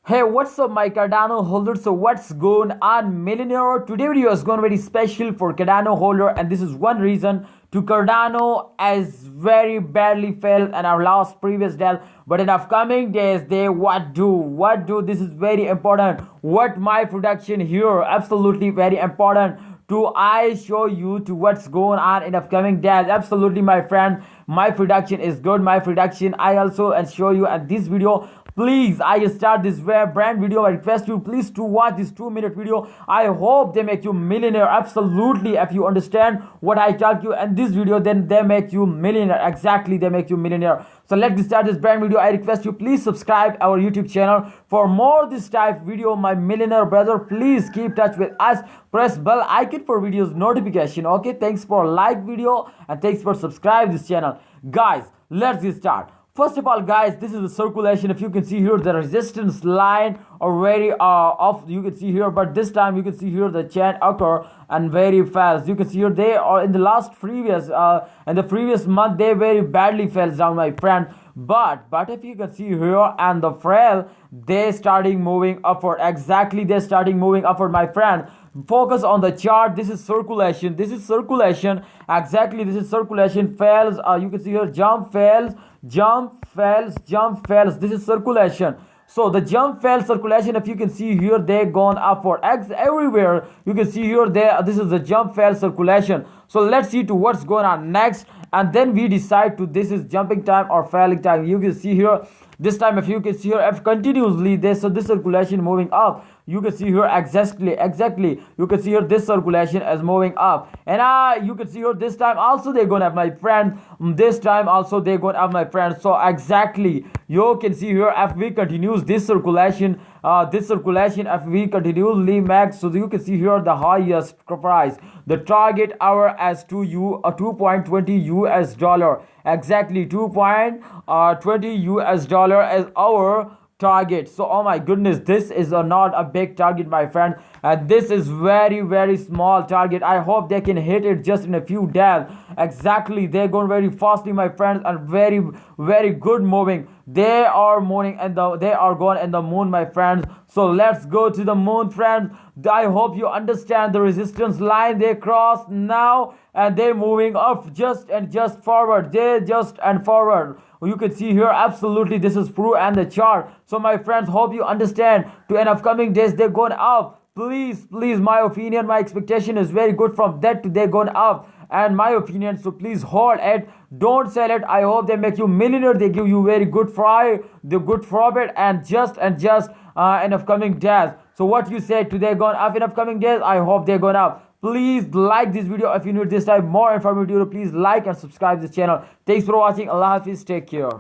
Hey, what's up, my Cardano holders? So, what's going on, millionaire? Today video is going to be very special for Cardano holder, and this is one reason to Cardano as very badly failed in our last previous deal. But in upcoming days, they what do? This is very important. What my production here? Absolutely very important to I show you to what's going on in upcoming days. Absolutely, my friend, my production is good. My production I also and show you at this video. Please, I start this brand video. I request you please to watch this 2-minute video. I hope they make you millionaire. Absolutely, if you understand what I tell you in this video, then they make you millionaire. Exactly, they make you millionaire. So let's start this brand video. I request you please subscribe our YouTube channel for more this type video. My millionaire brother, please keep touch with us. Press bell icon for videos notification. Okay, thanks for like video and thanks for subscribe this channel. Guys, let's start. First of all, guys, this is the circulation. If you can see here, the resistance line are very off. You can see here, but this time you can see here the chant occur and very fast. You can see here they are in the last previous in the previous month they very badly fell down, my friend. But if you can see here and the frail, they starting moving upward. Exactly, they starting moving upward, my friend. Focus on the chart. This is circulation. This is circulation. Exactly, this is circulation. Fails. You can see here jump, fails, jump, fails, jump, fails. This is circulation. So the jump fail circulation, if you can see here, they gone upward everywhere. You can see here this is the jump fail circulation. So let's see to what's going on next, and then we decide to this is jumping time or failing time. You can see here this time, if you can see here, if continuously this circulation moving up, you can see here exactly you can see here this circulation is moving up, and you can see here this time also they're gonna have, my friend, this time also they're gonna have, my friend. So exactly you can see here if we continues this circulation if we continuously make, so you can see here the highest price, the target hour as 2.20 US dollar. Exactly, 2.20 US dollar as our target. So oh my goodness, this is not a big target, my friend, and this is very small target. I hope they can hit it just in a few days. Exactly, they're going very fastly, my friends, and very good moving. They are moving and they are going in the moon, my friends. So let's go to the moon, friends. I hope you understand the resistance line they cross now, and they're moving up just forward. They just and forward. You can see here absolutely this is proof and the chart. So my friends, hope you understand to in upcoming days they're going up. Please, my opinion, my expectation is very good from that to they're going up, and my opinion, so please hold it, don't sell it. I hope they make you millionaire. They give you very good profit and just in upcoming days. So what you said today gone up in upcoming days, I hope they're going up. Please like this video. If you need this type more informative video, please like and subscribe this channel. Thanks for watching. Allah Hafiz, take care.